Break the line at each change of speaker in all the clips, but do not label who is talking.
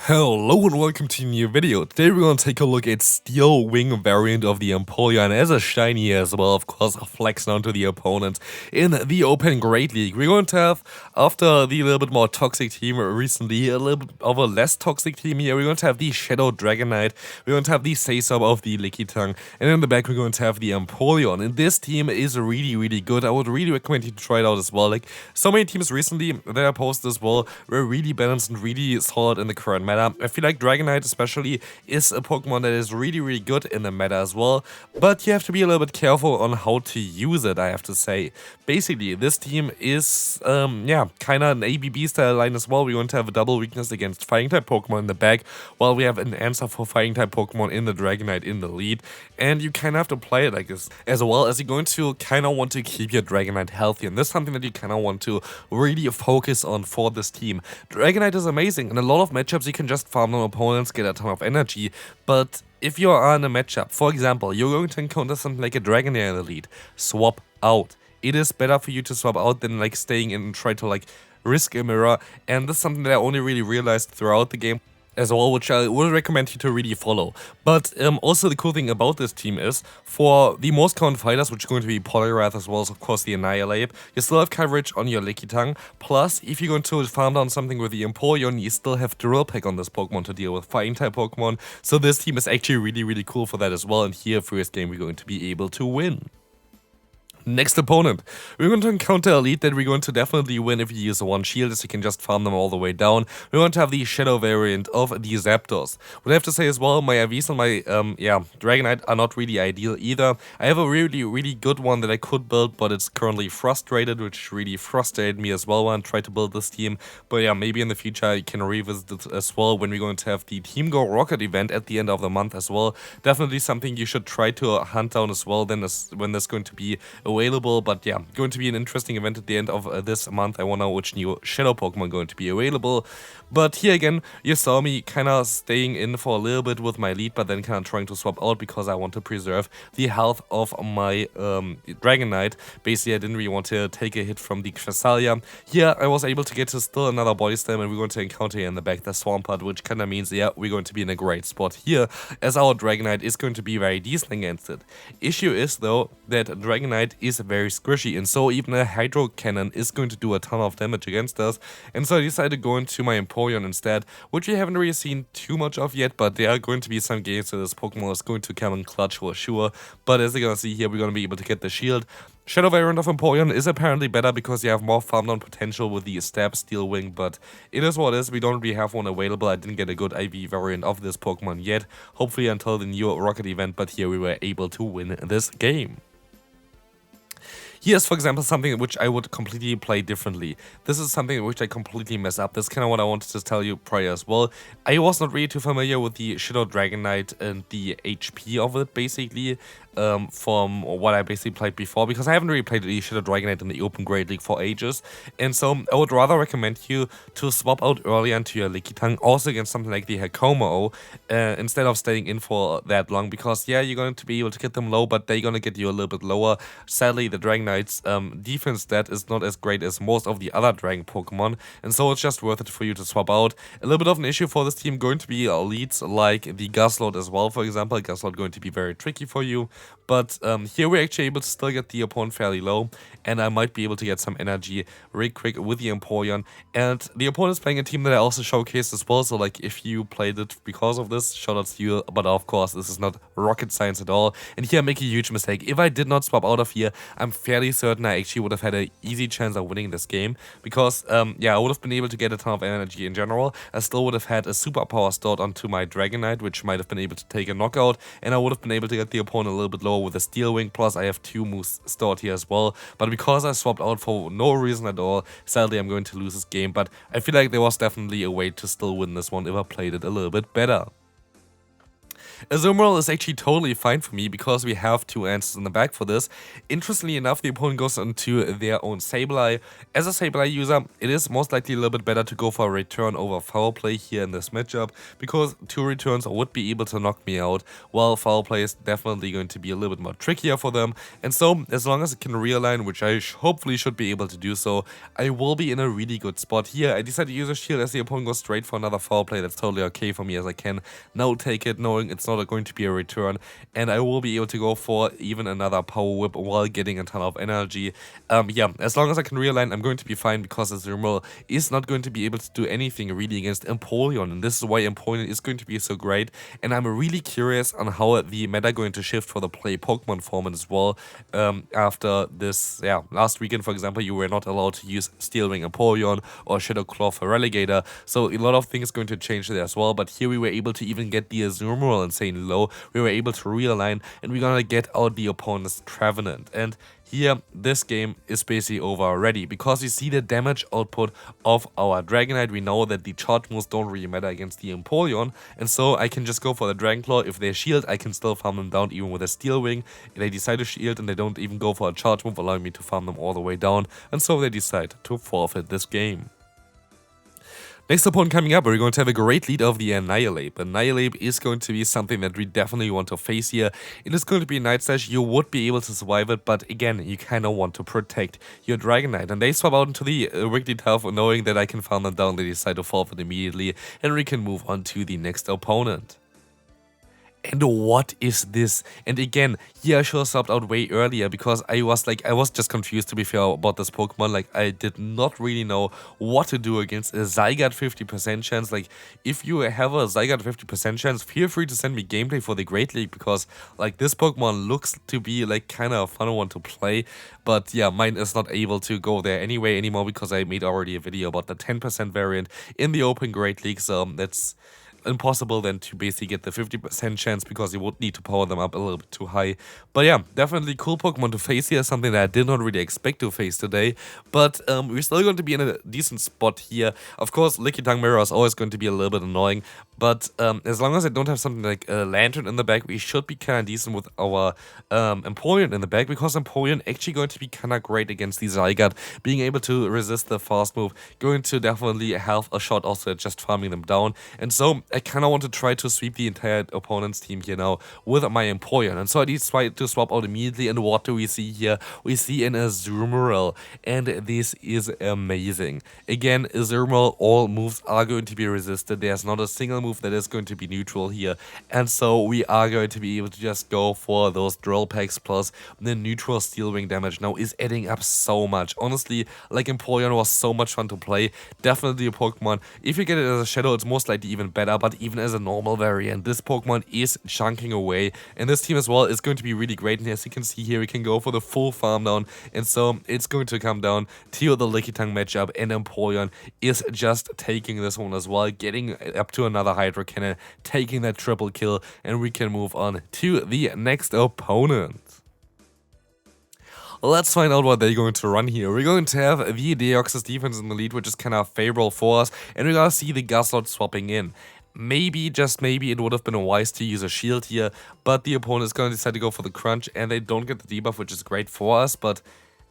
Hello and welcome to a new video. Today we're going to take a look at Steel Wing variant of the Empoleon as a shiny as well, of course, flexing onto the opponent in the Open Great League. We're going to have, after the little bit more toxic team recently, a little bit of a less toxic team here. We're going to have the Shadow Dragonite, we're going to have the Say-Sub of the Lickitung, and in the back we're going to have the Empoleon. And this team is really good. I would really recommend you to try it out as well. Like, so many teams recently that I posted as well were really balanced and really solid in the current meta. I feel like Dragonite especially is a Pokemon that is really good in the meta as well, but you have to be a little bit careful on how to use it, I have to say. Basically, this team is, kinda an ABB style line as well. We're going to have a double weakness against Fighting type Pokemon in the back, while we have an answer for Fighting type Pokemon in the Dragonite in the lead, and you kinda have to play it like this, as well as you're going to kinda want to keep your Dragonite healthy, and this is something that you kinda want to really focus on for this team. Dragonite is amazing. In a lot of matchups you can just farm on opponents, get a ton of energy, but if you are in a matchup, for example, you're going to encounter something like a Dragonair in the lead, swap out. It is better for you to swap out than like staying in and try to like risk a mirror, and this is something that I only really realized throughout the game as well, which I would recommend you to really follow. But also the cool thing about this team is, for the most common fighters, which are going to be Poliwrath as well as of course the Annihilate, you still have coverage on your Lickitung, plus if you're going to farm down something with the Empoleon, you still have Drill Peck on this Pokemon to deal with Fighting type Pokemon, so this team is actually really cool for that as well, and here first game we're going to be able to win. Next opponent, we're going to encounter a lead that we're going to definitely win if you use one shield, as you can just farm them all the way down. We're going to have the Shadow variant of the Zapdos. What I have to say as well, my IVs and my Dragonite are not really ideal either. I have a really good one that I could build, but it's currently frustrated, which really frustrated me as well when I tried to build this team. But yeah, maybe in the future I can revisit it as well when we're going to have the Team Go Rocket event at the end of the month as well. Definitely something you should try to hunt down as well when there's going to be available, but yeah, going to be an interesting event at the end of this month. I want to know which new Shadow Pokemon are going to be available. But here again, you saw me kind of staying in for a little bit with my lead, but then kind of trying to swap out because I want to preserve the health of my Dragonite. Basically, I didn't really want to take a hit from the Cresselia. Here, I was able to get to still another Body Slam, and we're going to encounter here in the back the Swampert, which kind of means, yeah, we're going to be in a great spot here, as our Dragonite is going to be very decent against it. Issue is, though, that Dragonite is very squishy, and so even a Hydro Cannon is going to do a ton of damage against us, and so I decided to go into my Empoleon instead, which we haven't really seen too much of yet, but there are going to be some games where this Pokemon is going to come in clutch for sure. But as you're gonna see here, we're gonna be able to get the shield. Shadow variant of Empoleon is apparently better because you have more farm down potential with the Stab Steel Wing, but it is what it is. We don't really have one available. I didn't get a good IV variant of this Pokemon yet, hopefully until the new Rocket event, but here we were able to win this game. Here's, for example, something which I would completely play differently. This is something which I completely mess up. This is kind of what I wanted to tell you prior as well. I was not really too familiar with the Shadow Dragonite and the HP of it, basically, from what I basically played before, because I haven't really played the Shadow Dragonite in the Open Great League for ages, and so I would rather recommend you to swap out early into your Lickitung, also against something like the Hakomo, instead of staying in for that long, because yeah, you're going to be able to get them low, but they're going to get you a little bit lower. Sadly, the Dragonite's defense stat is not as great as most of the other Dragon Pokemon, and so it's just worth it for you to swap out. A little bit of an issue for this team going to be leads like the Guzzlord as well, for example. Guzzlord going to be very tricky for you. But here we're actually able to still get the opponent fairly low, and I might be able to get some energy really quick with the Empoleon. And the opponent is playing a team that I also showcased as well, so like if you played it because of this, shout out to you, but of course this is not rocket science at all. And here I make a huge mistake. If I did not swap out of here, I'm fairly certain I actually would have had an easy chance of winning this game, because yeah, I would have been able to get a ton of energy in general. I still would have had a superpower stored onto my Dragonite, which might have been able to take a knockout, and I would have been able to get the opponent a little bit lower with a Steel Wing, plus I have 2 moves stored here as well. But because I swapped out for no reason at all, sadly I'm going to lose this game, but I feel like there was definitely a way to still win this one if I played it a little bit better. Azumarill is actually totally fine for me because we have 2 answers in the back for this. Interestingly enough, the opponent goes into their own Sableye. As a Sableye user, it is most likely a little bit better to go for a return over foul play here in this matchup, because 2 returns would be able to knock me out, while foul play is definitely going to be a little bit more trickier for them. And so, as long as I can realign, which I hopefully should be able to do so, I will be in a really good spot here. I decided to use a shield as the opponent goes straight for another foul play. That's totally okay for me, as I can now take it knowing it's not going to be a return, and I will be able to go for even another power whip while getting a ton of energy. Yeah, as long as I can realign, I'm going to be fine, because Azumarill is not going to be able to do anything really against Empoleon, and this is why Empoleon is going to be so great. And I'm really curious on how the meta going to shift for the play Pokemon format as well. After this, yeah, last weekend, for example, you were not allowed to use Steel Wing Empoleon or Shadow Claw for Relegator, so a lot of things going to change there as well. But here we were able to even get the Azumarill insanely low. We were able to realign, and we're gonna get out the opponent's Trevenant. And here, this game is basically over already, because you see the damage output of our Dragonite. We know that the charge moves don't really matter against the Empoleon, and so I can just go for the Dragon Claw. If they shield, I can still farm them down even with a Steel Wing. If they decide to shield and they don't even go for a charge move, allowing me to farm them all the way down, and so they decide to forfeit this game. Next opponent coming up, we're going to have a great lead of the Annihilape. Annihilape is going to be something that we definitely want to face here. It is going to be a Night Slash. You would be able to survive it, but again, you kind of want to protect your Dragonite. And they swap out into the Wigglytuff, knowing that I can farm them down. They decide to forfeit immediately, and we can move on to the next opponent. And what is this? And again, here I should have swapped out way earlier, because I was just confused, to be fair, about this Pokemon. Like, I did not really know what to do against a Zygarde 50% chance. Like, if you have a Zygarde 50% chance, feel free to send me gameplay for the Great League, because like this Pokemon looks to be like kind of a fun one to play. But yeah, mine is not able to go there anymore, because I made already a video about the 10% variant in the Open Great League, so that's impossible then to basically get the 50% chance, because you would need to power them up a little bit too high. But yeah, definitely cool Pokemon to face here, something that I did not really expect to face today. But we're still going to be in a decent spot here. Of course, Lickitung Mirror is always going to be a little bit annoying, but as long as I don't have something like a Lantern in the back, we should be kind of decent with our Empoleon in the back, because Empoleon actually going to be kind of great against the Zygarde, being able to resist the fast move, going to definitely have a shot also at just farming them down. And so I kind of want to try to sweep the entire opponent's team here now with my Empoleon. And so I decide to swap out immediately, and what do we see here? We see an Azumarill, and this is amazing. Again, Azumarill, all moves are going to be resisted. There's not a single move that is going to be neutral here, and so we are going to be able to just go for those drill packs, plus the neutral Steel Wing damage now is adding up so much. Honestly, like, Empoleon was so much fun to play. Definitely a Pokemon, if you get it as a Shadow, it's most likely even better, but even as a normal variant, this Pokemon is chunking away, and this team as well is going to be really great. And as you can see here, we can go for the full farm down, and so it's going to come down to the Lickitung matchup, and Empoleon is just taking this one as well, getting up to another Hydro Cannon, taking that triple kill, and we can move on to the next opponent. Let's find out what they're going to run here. We're going to have the Deoxys defense in the lead, which is kind of favorable for us, and we're going to see the Guzzlord swapping in. Maybe, just maybe, it would have been wise to use a shield here, but the opponent is going to decide to go for the crunch, and they don't get the debuff, which is great for us. But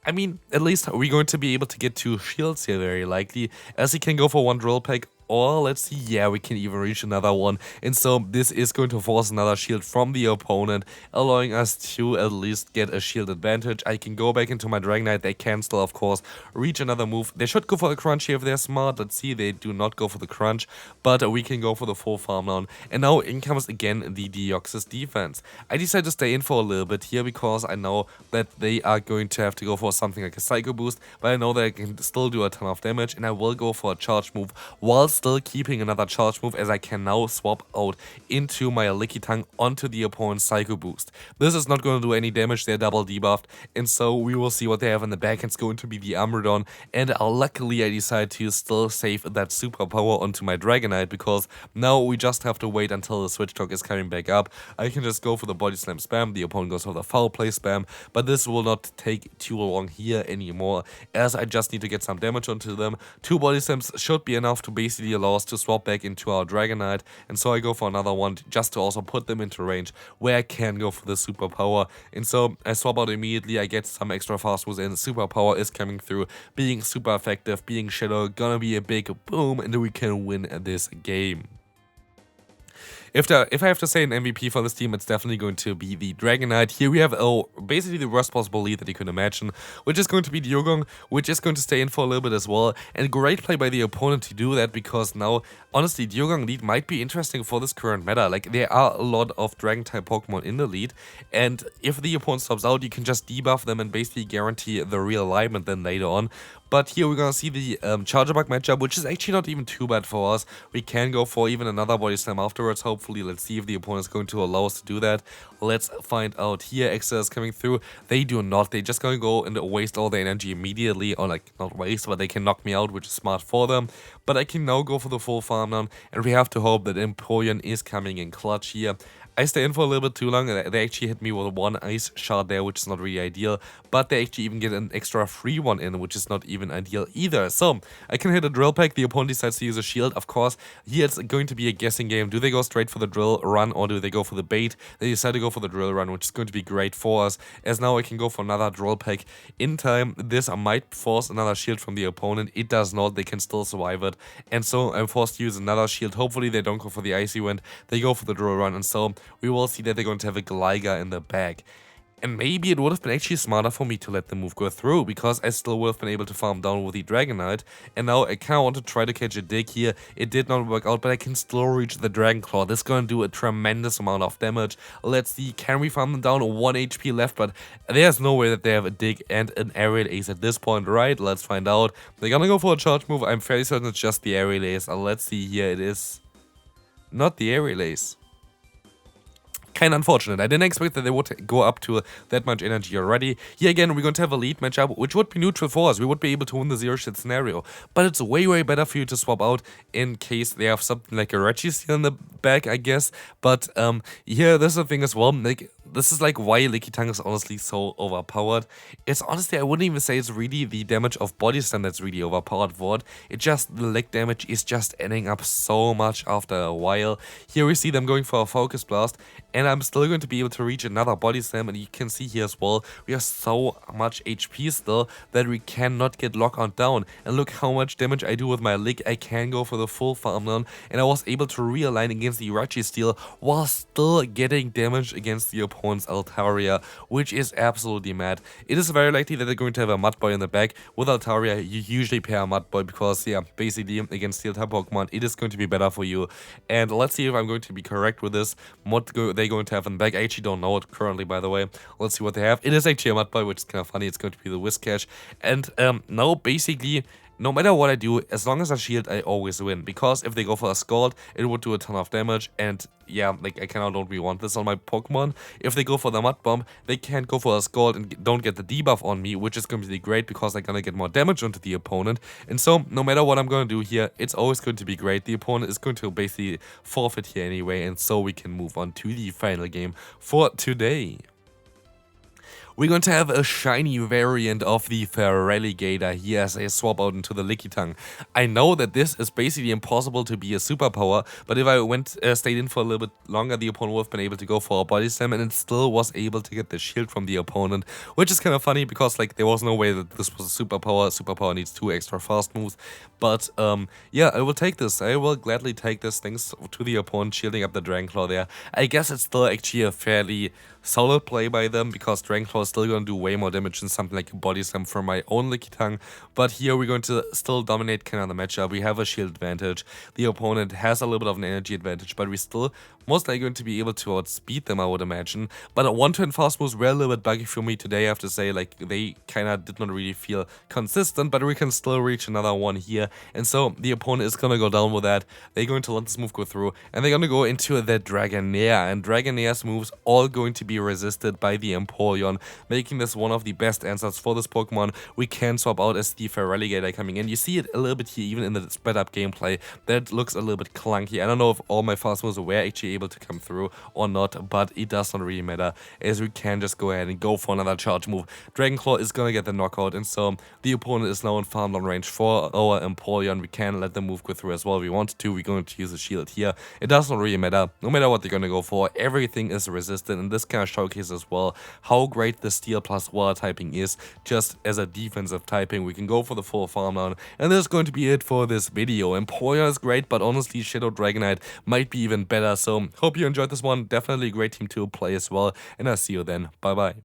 I mean, at least we're going to be able to get 2 shields here, very likely, as he can go for 1 drill pack, or let's see, yeah, we can even reach another one. And so this is going to force another shield from the opponent, allowing us to at least get a shield advantage. I can go back into my Dragonite. They can still, of course, reach another move. They should go for the crunch here if they're smart. Let's see, they do not go for the crunch, but we can go for the full farm down. And now in comes again the Deoxys defense. I decided to stay in for a little bit here, because I know that they are going to have to go for something like a Psycho Boost, but I know that I can still do a ton of damage, and I will go for a charge move while still keeping another charge move, as I can now swap out into my Lickitung onto the opponent's Psycho Boost. This is not going to do any damage, they're double debuffed, and so we will see what they have in the back. It's going to be the Umbreon, and luckily I decided to still save that superpower onto my Dragonite, because now we just have to wait until the Switch Talk is coming back up. I can just go for the Body Slam spam, the opponent goes for the Foul Play spam, but this will not take too long here anymore, as I just need to get some damage onto them. 2 Body Slams should be enough to basically actually allow us to swap back into our Dragonite, and so I go for another one just to also put them into range where I can go for the superpower. And so I swap out immediately, I get some extra fast moves in, superpower is coming through, being super effective, being Shadow, gonna be a big boom, and we can win this game. If I have to say an MVP for this team, it's definitely going to be the Dragonite. Here we have basically the worst possible lead that you can imagine, which is going to be Diogong, which is going to stay in for a little bit as well. And great play by the opponent to do that, because now, honestly, Diogong lead might be interesting for this current meta. Like, there are a lot of Dragon-type Pokemon in the lead, and if the opponent stops out, you can just debuff them and basically guarantee the realignment then later on. But here we're gonna see the Charger Bug matchup, which is actually not even too bad for us. We can go for even another Body Slam afterwards, hopefully. Let's see if the opponent is going to allow us to do that. Let's find out here. Extra is coming through. They do not. They're just gonna go and waste all their energy immediately. Or like, not waste, but they can knock me out, which is smart for them. But I can now go for the full farm down, and we have to hope that Empoleon is coming in clutch here. I stay in for a little bit too long. They actually hit me with one ice shard there, which is not really ideal. But they actually even get an extra free one in, which is not even ideal either. So, I can hit a drill pack. The opponent decides to use a shield. Of course, here it's going to be a guessing game. Do they go straight for the drill run, or do they go for the bait? They decide to go for the drill run, which is going to be great for us, as now I can go for another drill pack in time. This might force another shield from the opponent. It does not. They can still survive it. And so, I'm forced to use another shield. Hopefully, they don't go for the icy wind. They go for the drill run, and so we will see that they're going to have a Gligar in the bag. And maybe it would have been actually smarter for me to let the move go through, because I still would have been able to farm down with the Dragonite. And now I kind of want to try to catch a dig here. It did not work out, but I can still reach the Dragon Claw. This is going to do a tremendous amount of damage. Let's see, can we farm them down? 1 HP left, but there's no way that they have a dig and an Aerial Ace at this point, right? Let's find out. They're gonna go for a charge move. I'm fairly certain it's just the Aerial Ace. Let's see here, it is not the Aerial Ace. Kind of unfortunate. I didn't expect that they would go up to that much energy already. Here again, we're going to have a lead matchup, which would be neutral for us. We would be able to win the zero shit scenario. But it's way, way better for you to swap out in case they have something like a Registeel in the back, I guess. But here, this is the thing as well. Like, this is like why Lickitung is honestly so overpowered. It's honestly, I wouldn't even say it's really the damage of Body Slam that's really overpowered for it. It's just the leg damage is just ending up so much after a while. Here we see them going for a Focus Blast, and I'm still going to be able to reach another Body Slam, and you can see here as well, we have so much HP still that we cannot get Lockout down. And look how much damage I do with my Lick. I can go for the full farm down, and I was able to realign against the Registeel while still getting damage against the opponent's Altaria, which is absolutely mad. It is very likely that they're going to have a Mud Boy in the back. With Altaria, you usually pair a Mud Boy because, yeah, basically against Steel type Pokemon, it is going to be better for you. And let's see if I'm going to be correct with this. What they're going to have in the back, I actually don't know it currently, by the way. Let's see what they have. It is actually a Mud Boy, which is kind of funny. It's going to be the Whiscash. And now, basically, no matter what I do, as long as I shield, I always win. Because if they go for a Scald, it would do a ton of damage. And yeah, like, I kind of don't really want this on my Pokemon. If they go for the Mud Bomb, they can't go for a Scald and don't get the debuff on me, which is going to be great because they're going to get more damage onto the opponent. And so, no matter what I'm going to do here, it's always going to be great. The opponent is going to basically forfeit here anyway. And so we can move on to the final game for today. We're going to have a shiny variant of the Feraligatr here as I swap out into the Lickitung. I know that this is basically impossible to be a superpower, but if I stayed in for a little bit longer, the opponent would have been able to go for a Body Slam, and it still was able to get the shield from the opponent, which is kind of funny because, like, there was no way that this was a superpower. Superpower needs 2 extra fast moves, but yeah, I will take this. I will gladly take this thanks to the opponent shielding up the Dragon Claw there. I guess it's still actually a fairly solid play by them because Dragon Claw is still going to do way more damage than something like a Body Slam from my own Lickitung. But here we're going to still dominate kind of the matchup. We have a shield advantage. The opponent has a little bit of an energy advantage, but we still most likely going to be able to outspeed them, I would imagine. But a 1-turn fast moves were a little bit buggy for me today, I have to say. Like, they kind of did not really feel consistent, but we can still reach another one here. And so the opponent is going to go down with that. They're going to let this move go through, and they're going to go into the Dragonair. And Dragonaire's moves all going to be resisted by the Empoleon. making this one of the best answers for this Pokemon. We can swap out as the Feraligatr coming in. You see it a little bit here, even in the sped up gameplay. That looks a little bit clunky. I don't know if all my fast moves were actually able to come through or not, but it does not really matter, as we can just go ahead and go for another charge move. Dragon Claw is gonna get the knockout, and so the opponent is now in farm down range for our Empoleon. We can let the move go through as well if we want to. We're going to use a shield here. It does not really matter. No matter what they're gonna go for, everything is resistant, and this kind of showcases as well how great the Steel plus Water typing is just as a defensive typing. We can go for the full farm down, and that's going to be it for this video. Empoleon is great, but honestly Shadow Dragonite might be even better, so hope you enjoyed this one. Definitely a great team to play as well, and I'll see you then. Bye bye.